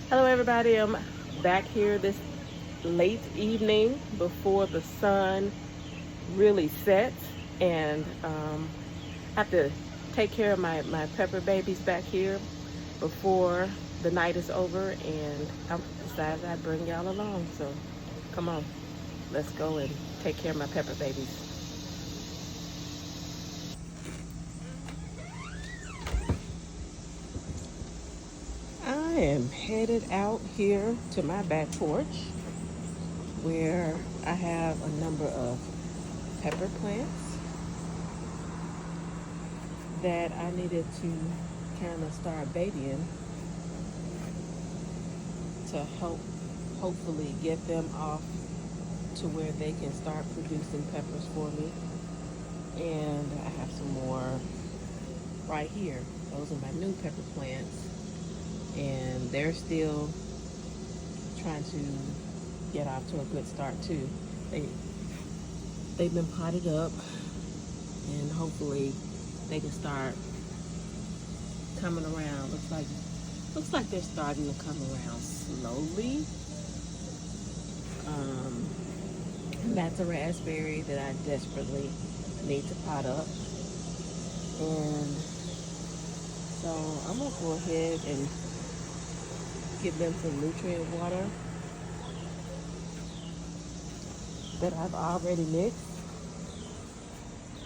Hello everybody, I'm back here this late evening before the sun really sets, and I have to take care of my pepper babies back here before the night is over, and I decided I'd bring y'all along. So come on, let's go and take care of my pepper babies. I am headed out here to my back porch where I have a number of pepper plants that I needed to kind of start babying to hopefully get them off to where they can start producing peppers for me. And I have some more right here. Those are my new pepper plants, and they're still trying to get off to a good start too. They've been potted up, and hopefully they can start coming around. Looks like they're starting to come around slowly. And that's a raspberry that I desperately need to pot up. And so I'm gonna go ahead and give them some nutrient water that I've already mixed.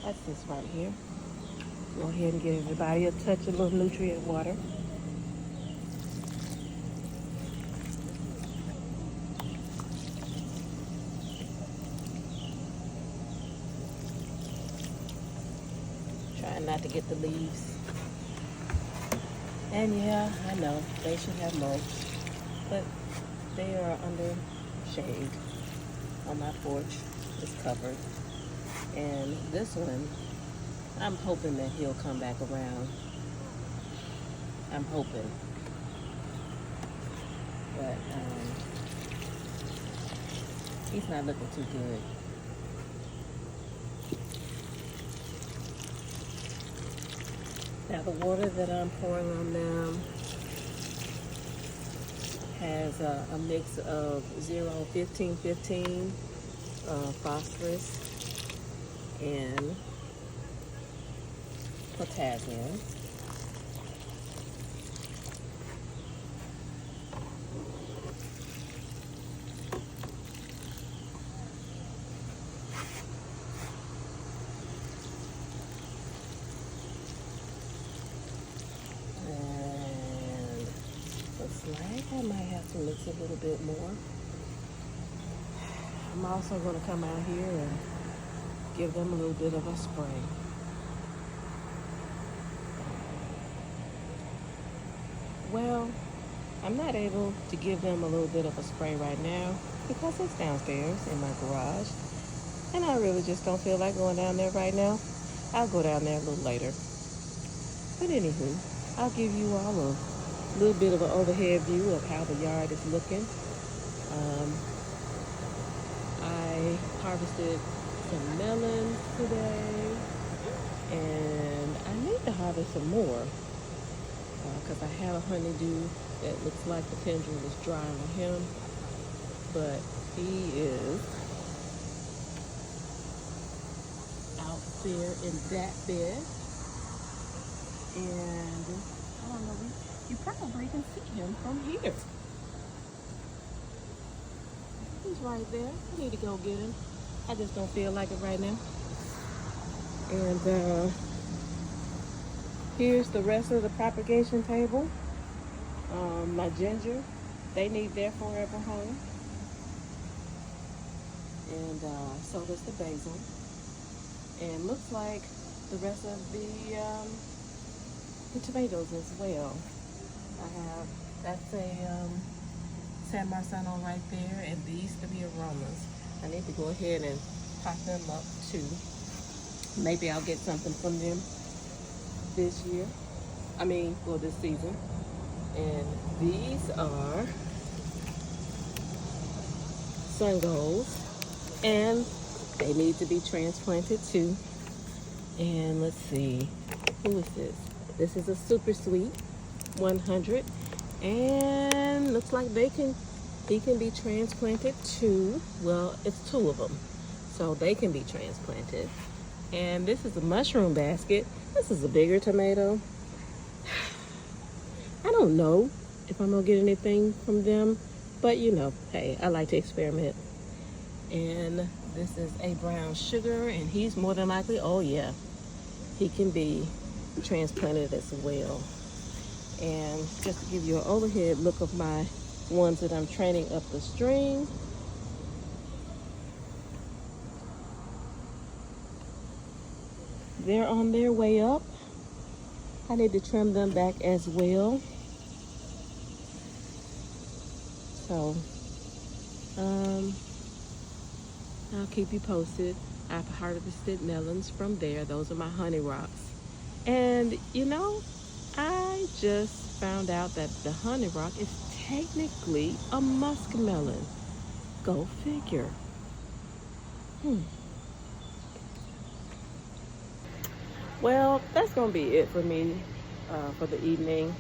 That's this right here. Go ahead and give everybody a touch of little nutrient water. Trying not to get the leaves. And yeah, I know they should have mulch, but they are under shade on my porch. It's covered. And this one, I'm hoping that he'll come back around. I'm hoping. But he's not looking too good. Now the water that I'm pouring on them has a mix of 0-15-15 phosphorus and potassium. And looks like I might have to mix a little bit more. I'm also going to come out here and give them a little bit of a spray. Well, I'm not able to give them a little bit of a spray right now because it's downstairs in my garage, and I really just don't feel like going down there right now. I'll go down there a little later. But anywho, I'll give you all a little bit of an overhead view of how the yard is looking. I harvested some melons today, and I need to harvest some more because I have a honeydew that looks like the pendulum is dry on him, but he is out there in that bed, and I don't know, you probably can see him from here. He's right there. I need to go get him. I just don't feel like it right now. And here's the rest of the propagation table. My ginger, they need their forever home. And so does the basil. And looks like the rest of the tomatoes as well. That's a San Marzano right there, and these 3 aromas. I need to go ahead and pop them up too. Maybe I'll get something from them this season. And these are sun golds, and they need to be transplanted too. And let's see, who is this? This is a super sweet 100, and looks looks like he can be transplanted too. Well, it's two of them, so they can be transplanted. And this is a mushroom basket. This is a bigger tomato. I don't know if I'm gonna get anything from them, but you know, hey, I like to experiment. And this is a brown sugar, and he's more than likely, oh yeah, he can be transplanted as well. And just to give you an overhead look of my ones that I'm training up the string, they're on their way up. I need to trim them back as well. So I'll keep you posted. I've harvested melons from there. Those are my honey rocks. And you know, I just found out that the honey rock is technically a muskmelon. Go figure. Well, that's gonna be it for me for the evening.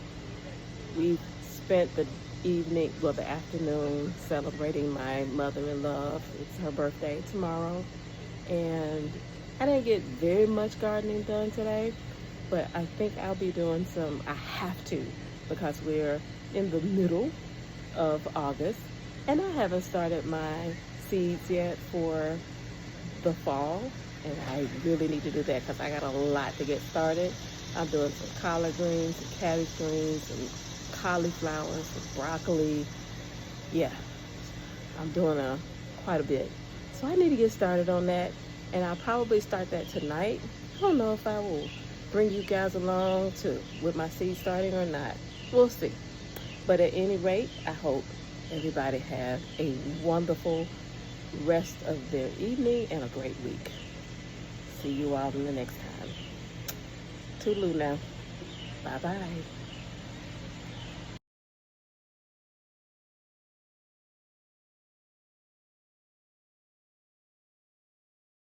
We spent the evening, well, the afternoon, celebrating my mother-in-law. It's her birthday tomorrow, and I didn't get very much gardening done today, but I think I'll be doing some. I have to, because we're in the middle of August, and I haven't started my seeds yet for the fall, and I really need to do that because I got a lot to get started. I'm doing some collard greens and cabbage greens and cauliflowers and broccoli. Yeah, I'm doing quite a bit. So I need to get started on that, and I'll probably start that tonight. I don't know if I will bring you guys along with my seed starting or not. We'll see. But at any rate, I hope everybody have a wonderful rest of their evening and a great week. See you all in the next time. Toodaloo now. Bye-bye.